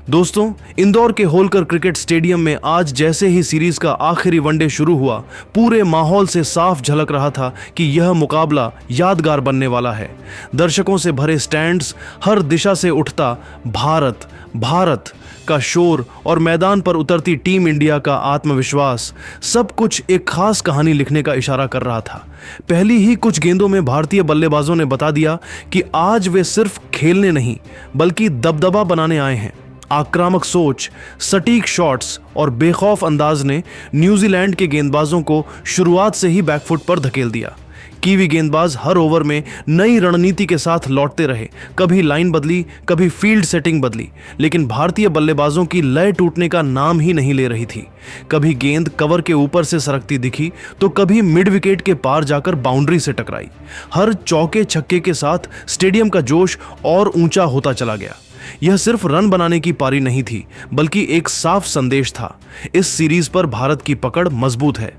दोस्तों, इंदौर के Holkar cricket stadium में आज जैसे ही सीरीज का आखिरी वनडे शुरू हुआ, पूरे माहौल से साफ झलक रहा था कि यह मुकाबला यादगार बनने वाला है। दर्शकों से भरे स्टैंड्स, हर दिशा से उठता भारत भारत का शोर और मैदान पर उतरती टीम इंडिया का आत्मविश्वास, सब कुछ एक खास कहानी लिखने का इशारा कर रहा था। पहली ही कुछ गेंदों में भारतीय बल्लेबाजों ने बता दिया कि आज वे सिर्फ खेलने नहीं बल्कि दबदबा बनाने आए हैं। आक्रामक सोच, सटीक शॉट्स और बेखौफ अंदाज ने न्यूजीलैंड के गेंदबाजों को शुरुआत से ही बैकफुट पर धकेल दिया। कीवी गेंदबाज हर ओवर में नई रणनीति के साथ लौटते रहे। कभी लाइन बदली, कभी फील्ड सेटिंग बदली, लेकिन भारतीय बल्लेबाजों की लय टूटने का नाम ही नहीं ले रही थी। कभी गेंद कवर के ऊपर से सरकती दिखी तो कभी मिड विकेट के पार जाकर बाउंड्री से टकराई। हर चौके छक्के के साथ स्टेडियम का जोश और ऊंचा होता चला गया। यह सिर्फ रन बनाने की पारी नहीं थी, बल्कि एक साफ संदेश था, इस सीरीज पर भारत की पकड़ मजबूत है।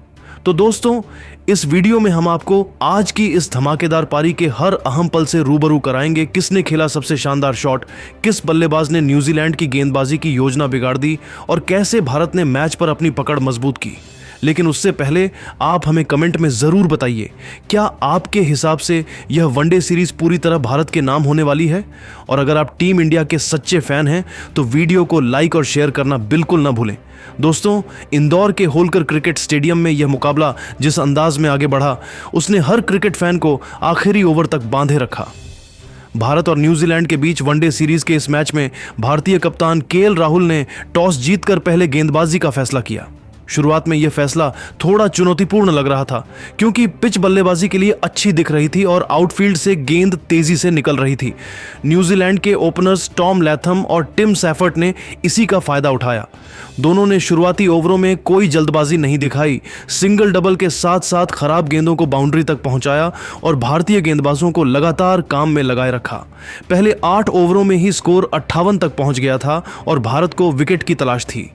तो दोस्तों, इस वीडियो में हम आपको आज की इस धमाकेदार पारी के हर अहम पल से रूबरू कराएंगे। किसने खेला सबसे शानदार शॉट, किस बल्लेबाज ने न्यूजीलैंड की गेंदबाजी की योजना बिगाड़ दी और कैसे भारत ने मैच पर अपनी पकड़ मजबूत की। लेकिन उससे पहले आप हमें कमेंट में ज़रूर बताइए, क्या आपके हिसाब से यह वनडे सीरीज़ पूरी तरह भारत के नाम होने वाली है? और अगर आप टीम इंडिया के सच्चे फ़ैन हैं तो वीडियो को लाइक और शेयर करना बिल्कुल ना भूलें। दोस्तों, इंदौर के होलकर क्रिकेट स्टेडियम में यह मुकाबला जिस अंदाज में आगे बढ़ा, उसने हर क्रिकेट फैन को आखिरी ओवर तक बांधे रखा। भारत और न्यूजीलैंड के बीच वनडे सीरीज के इस मैच में भारतीय कप्तान केएल राहुल ने टॉस जीतकर पहले गेंदबाजी का फैसला किया। शुरुआत में यह फैसला थोड़ा चुनौतीपूर्ण लग रहा था, क्योंकि पिच बल्लेबाजी के लिए अच्छी दिख रही थी और आउटफील्ड से गेंद तेजी से निकल रही थी। न्यूजीलैंड के ओपनर्स टॉम लैथम और टिम सैफर्ट ने इसी का फायदा उठाया। दोनों ने शुरुआती ओवरों में कोई जल्दबाजी नहीं दिखाई, सिंगल डबल के साथ साथ खराब गेंदों को बाउंड्री तक पहुंचाया और भारतीय गेंदबाजों को लगातार काम में लगाए रखा। पहले 8 ओवरों में ही स्कोर 58 तक पहुंच गया था और भारत को विकेट की तलाश थी।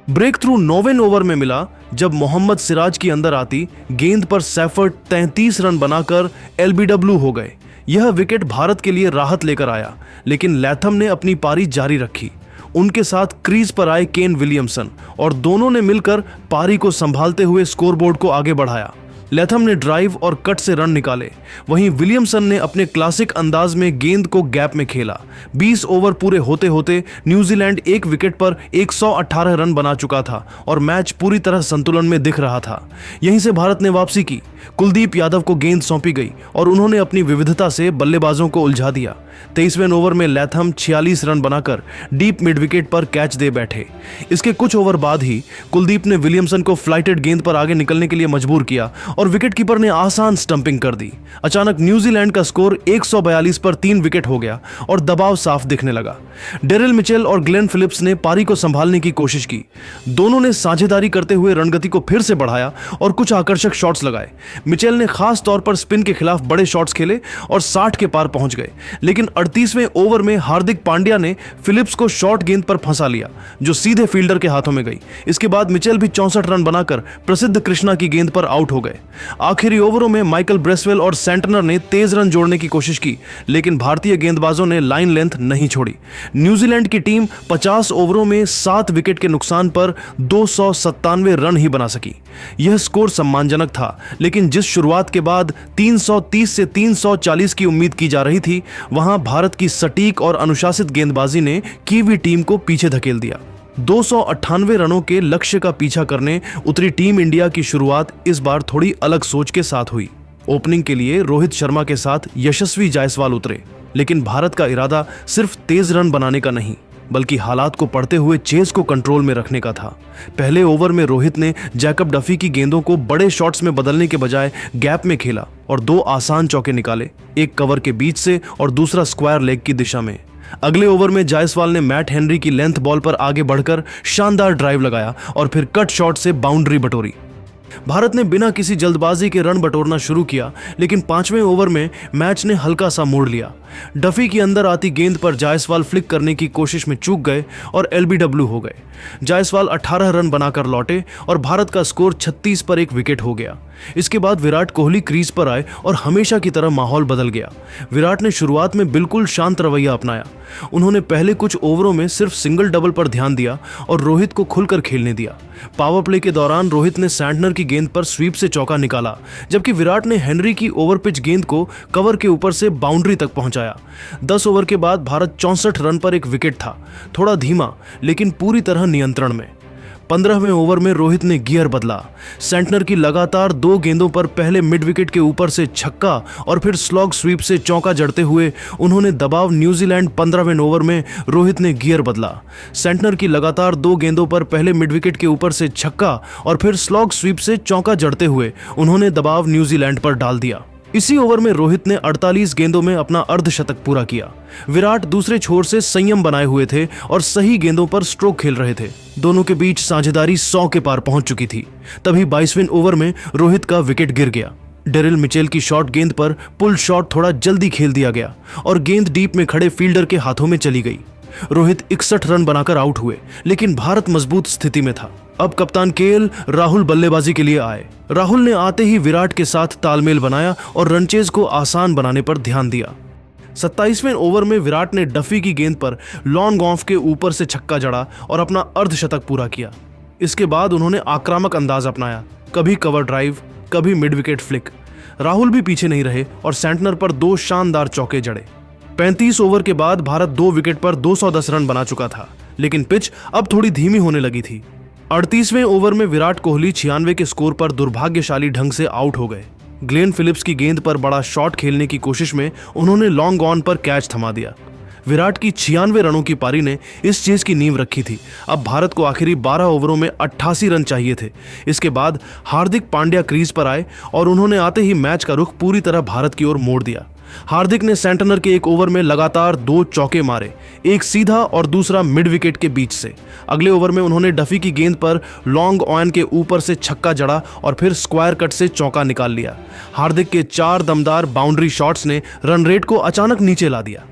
ब्रेक थ्रू 9वें ओवर में मिला, जब मोहम्मद सिराज की अंदर आती गेंद पर सैफर्ट 33 रन बनाकर LBW हो गए। यह विकेट भारत के लिए राहत लेकर आया, लेकिन लैथम ने अपनी पारी जारी रखी। उनके साथ क्रीज पर आए केन विलियमसन और दोनों ने मिलकर पारी को संभालते हुए स्कोरबोर्ड को आगे बढ़ाया। लैथम ने ड्राइव और कट से रन निकाले, वहीं विलियमसन ने अपने क्लासिक अंदाज में गेंद को गैप में खेला। 20 ओवर पूरे होते होते न्यूजीलैंड एक विकेट पर 118 रन बना चुका था और मैच पूरी तरह संतुलन में दिख रहा था। यहीं से भारत ने वापसी की। कुलदीप यादव को गेंद सौंपी गई और उन्होंने अपनी विविधता से बल्लेबाजों को उलझा दिया। 23वें ओवर में लैथम 46 रन बनाकर डीप मिड विकेट पर कैच दे बैठे। इसके कुछ ओवर बाद ही कुलदीप ने विलियमसन को फ्लाइटेड गेंद पर आगे निकलने के लिए मजबूर किया और विकेटकीपर ने आसान स्टंपिंग कर दी। अचानक न्यूजीलैंड का स्कोर 142 पर 3 विकेट हो गया और दबाव साफ दिखने लगा। डेरिल मिचेल और ग्लेन फिलिप्स ने पारी को संभालने की कोशिश की। दोनों ने साझेदारी करते हुए रणगति को फिर से बढ़ाया और कुछ आकर्षक शॉट्स लगाए। मिचेल ने खास तौर पर स्पिन के खिलाफ बड़े शॉट्स खेले और 60 के पार पहुंच गए, लेकिन 38वें ओवर में हार्दिक पांड्या ने फिलिप्स को शॉर्ट गेंद पर फंसा लिया, जो सीधे फील्डर के हाथों में गई। इसके बाद मिचेल भी 64 रन बनाकर प्रसिद्ध कृष्णा की गेंद पर आउट हो गए। आखिरी ओवरों में माइकल ब्रेसवेल और सेंटनर ने तेज रन जोड़ने की कोशिश की, लेकिन भारतीय गेंदबाजों ने लाइन लेंथ नहीं छोड़ी। न्यूजीलैंड की टीम 50 ओवरों में 7 विकेट के नुकसान पर 297 रन ही बना सकी। यह स्कोर सम्मानजनक था, लेकिन जिस शुरुआत के बाद 330 से 340 की उम्मीद की जा रही थी, वहां भारत की सटीक और अनुशासित गेंदबाजी ने कीवी टीम को पीछे धकेल दिया। 298 रनों के लक्ष्य का पीछा करने उतरी टीम इंडिया की शुरुआत इस बार थोड़ी अलग सोच के साथ हुई। ओपनिंग के लिए रोहित शर्मा के साथ यशस्वी जायसवाल उतरे, लेकिन भारत का इरादा सिर्फ तेज रन बनाने का नहीं, बल्कि हालात को पढ़ते हुए चेज को कंट्रोल में रखने का था। पहले ओवर में रोहित ने जैकब डफी की गेंदों को बड़े शॉट्स में बदलने के बजाय गैप में खेला और 2 आसान चौके निकाले, एक कवर के बीच से और दूसरा स्क्वायर लेग की दिशा में। अगले ओवर में जायसवाल ने मैट हेनरी की लेंथ बॉल पर आगे बढ़कर शानदार ड्राइव लगाया और फिर कट शॉट से बाउंड्री बटोरी। भारत ने बिना किसी जल्दबाजी के रन बटोरना शुरू किया, लेकिन 5वें ओवर में मैच ने हल्का सा मोड़ लिया। डफी की अंदर आती गेंद पर जायसवाल फ्लिक करने की कोशिश में चूक गए और एलबीडब्ल्यू हो गए। जायसवाल 18 रन बनाकर लौटे और भारत का स्कोर 36 पर एक विकेट हो गया। इसके बाद विराट कोहली क्रीज पर आए और हमेशा की तरह माहौल बदल गया। विराट ने शुरुआत में बिल्कुल शांत रवैया अपनाया। उन्होंने पहले कुछ ओवरों में सिर्फ सिंगल डबल पर ध्यान दिया और रोहित को खुलकर खेलने दिया। पावर प्ले के दौरान रोहित ने सैंटनर की गेंद पर स्वीप से चौका निकाला, जबकि विराट ने हेनरी की ओवर पिच गेंद को कवर के ऊपर से बाउंड्री तक पहुंचाया। 10 ओवर के बाद भारत 64 रन पर एक विकेट था, थोड़ा धीमा लेकिन पूरी तरह नियंत्रण में। 15वें ओवर में रोहित ने गियर बदला। सैंटनर की लगातार 2 गेंदों पर पहले मिड विकेट के ऊपर से छक्का और फिर स्लॉग स्वीप से चौका जड़ते हुए उन्होंने दबाव न्यूजीलैंड। 15वें ओवर में रोहित ने गियर बदला। सैंटनर की लगातार 2 गेंदों पर पहले मिड विकेट के ऊपर से छक्का और फिर स्लॉग स्वीप से चौका जड़ते हुए उन्होंने दबाव न्यूजीलैंड पर डाल दिया। इसी ओवर में रोहित ने 48 गेंदों में अपना अर्धशतक पूरा किया। विराट दूसरे छोर से संयम बनाए हुए थे और सही गेंदों पर स्ट्रोक खेल रहे थे। दोनों के बीच साझेदारी 100 के पार पहुंच चुकी थी। तभी 22वें ओवर में रोहित का विकेट गिर गया। डेरिल मिचेल की शॉर्ट गेंद पर पुल शॉट थोड़ा जल्दी खेल दिया गया और गेंद डीप में खड़े फील्डर के हाथों में चली गई। रोहित 61 रन बनाकर आउट हुए, लेकिन भारत मजबूत स्थिति में था। अब कप्तान केएल राहुल बल्लेबाजी के लिए आए। राहुल ने आते ही विराट के साथ तालमेल बनाया और रनचेज को आसान बनाने पर ध्यान दिया। 27वें ओवर में विराट ने डफी की गेंद पर लॉन्ग ऑफ के ऊपर से छक्का जड़ा और अपना अर्धशतक पूरा किया। इसके बाद उन्होंने आक्रामक अंदाज अपनाया, कभी कवर ड्राइव, कभी मिड विकेट फ्लिक। राहुल भी पीछे नहीं रहे और सैंटनर पर 2 शानदार चौके जड़े। 35 ओवर के बाद भारत 2 विकेट पर 210 रन बना चुका था, लेकिन पिच अब थोड़ी धीमी होने लगी थी। 38वें ओवर में विराट कोहली 96 के स्कोर पर दुर्भाग्यशाली ढंग से आउट हो गए। ग्लेन फिलिप्स की गेंद पर बड़ा शॉट खेलने की कोशिश में उन्होंने लॉन्ग ऑन पर कैच थमा दिया। विराट की 96 रनों की पारी ने इस चीज की नींव रखी थी। अब भारत को आखिरी 12 ओवरों में 88 रन चाहिए थे। इसके बाद हार्दिक पांड्या क्रीज पर आए और उन्होंने आते ही मैच का रुख पूरी तरह भारत की ओर मोड़ दिया। हार्दिक ने सैंटनर के एक ओवर में लगातार 2 चौके मारे, एक सीधा और दूसरा मिड विकेट के बीच से। अगले ओवर में उन्होंने डफी की गेंद पर लॉन्ग ऑन के ऊपर से छक्का जड़ा और फिर स्क्वायर कट से चौका निकाल लिया। हार्दिक के 4 दमदार बाउंड्री शॉट्स ने रन रेट को अचानक नीचे ला दिया।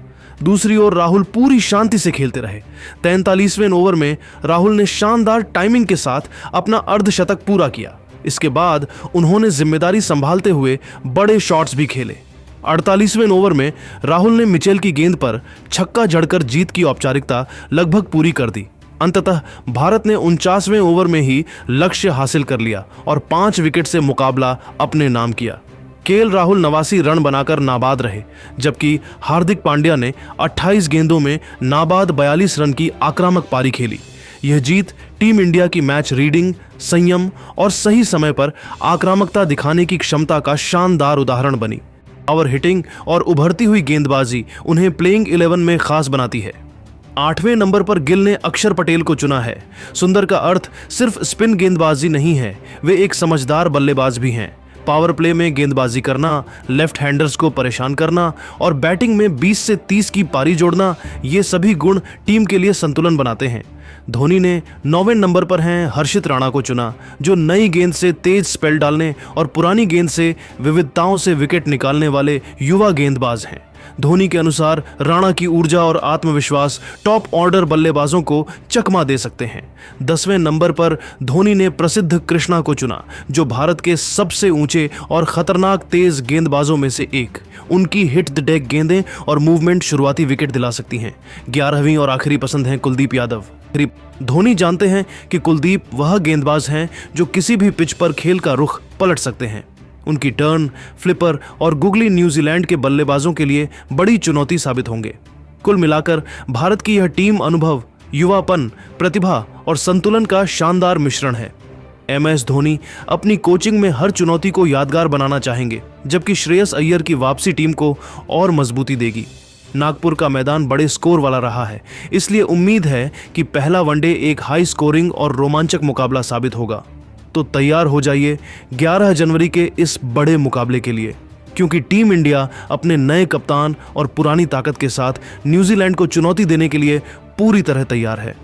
दूसरी ओर राहुल पूरी शांति से खेलते रहे। 43वें ओवर में राहुल ने शानदार टाइमिंग के साथ अपना अर्धशतक पूरा किया। इसके बाद उन्होंने जिम्मेदारी संभालते हुए बड़े शॉट्स भी खेले। 48वें ओवर में राहुल ने मिचेल की गेंद पर छक्का जड़कर जीत की औपचारिकता लगभग पूरी कर दी। अंततः भारत ने 49वें ओवर में ही लक्ष्य हासिल कर लिया और 5 विकेट से मुकाबला अपने नाम किया। केएल राहुल 89 रन बनाकर नाबाद रहे, जबकि हार्दिक पांड्या ने 28 गेंदों में नाबाद 42 रन की आक्रामक पारी खेली। यह जीत टीम इंडिया की मैच रीडिंग, संयम और सही समय पर आक्रामकता दिखाने की क्षमता का शानदार उदाहरण बनी। पावर हिटिंग और उभरती हुई गेंदबाजी उन्हें प्लेइंग 11 में खास बनाती है। 8वें नंबर पर गिल ने अक्षर पटेल को चुना है। सुंदर का अर्थ सिर्फ स्पिन गेंदबाजी नहीं है, वे एक समझदार बल्लेबाज भी हैं। पावर प्ले में गेंदबाजी करना, लेफ्ट हैंडर्स को परेशान करना और बैटिंग में 20 से 30 की पारी जोड़ना, ये सभी गुण टीम के लिए संतुलन बनाते हैं। धोनी ने 9वें नंबर पर हैं हर्षित राणा को चुना, जो नई गेंद से तेज स्पेल डालने और पुरानी गेंद से विविधताओं से विकेट निकालने वाले युवा गेंदबाज हैं। धोनी के अनुसार राणा की ऊर्जा और आत्मविश्वास टॉप ऑर्डर बल्लेबाजों को चकमा दे सकते हैं। 10वें नंबर पर धोनी ने प्रसिद्ध कृष्णा को चुना, जो भारत के सबसे ऊंचे और खतरनाक तेज गेंदबाजों में से एक। उनकी हिट द डेक गेंदें और मूवमेंट शुरुआती विकेट दिला सकती हैं। 11वीं और आखिरी पसंद हैं कुलदीप यादव। धोनी जानते हैं कि कुलदीप वह गेंदबाज हैं जो किसी भी पिच पर खेल का रुख पलट सकते हैं। उनकी टर्न, फ्लिपर और गुगली न्यूजीलैंड के बल्लेबाजों के लिए बड़ी चुनौती साबित होंगे। कुल मिलाकर भारत की यह टीम अनुभव, युवापन, प्रतिभा और संतुलन का शानदार मिश्रण है। MS धोनी अपनी कोचिंग में हर चुनौती को यादगार बनाना चाहेंगे, जबकि श्रेयस अय्यर की वापसी टीम को और मजबूती देगी। नागपुर का मैदान बड़े स्कोर वाला रहा है, इसलिए उम्मीद है कि पहला वनडे एक हाई स्कोरिंग और रोमांचक मुकाबला साबित होगा। तो तैयार हो जाइए 11 जनवरी के इस बड़े मुकाबले के लिए, क्योंकि टीम इंडिया अपने नए कप्तान और पुरानी ताकत के साथ न्यूजीलैंड को चुनौती देने के लिए पूरी तरह तैयार है।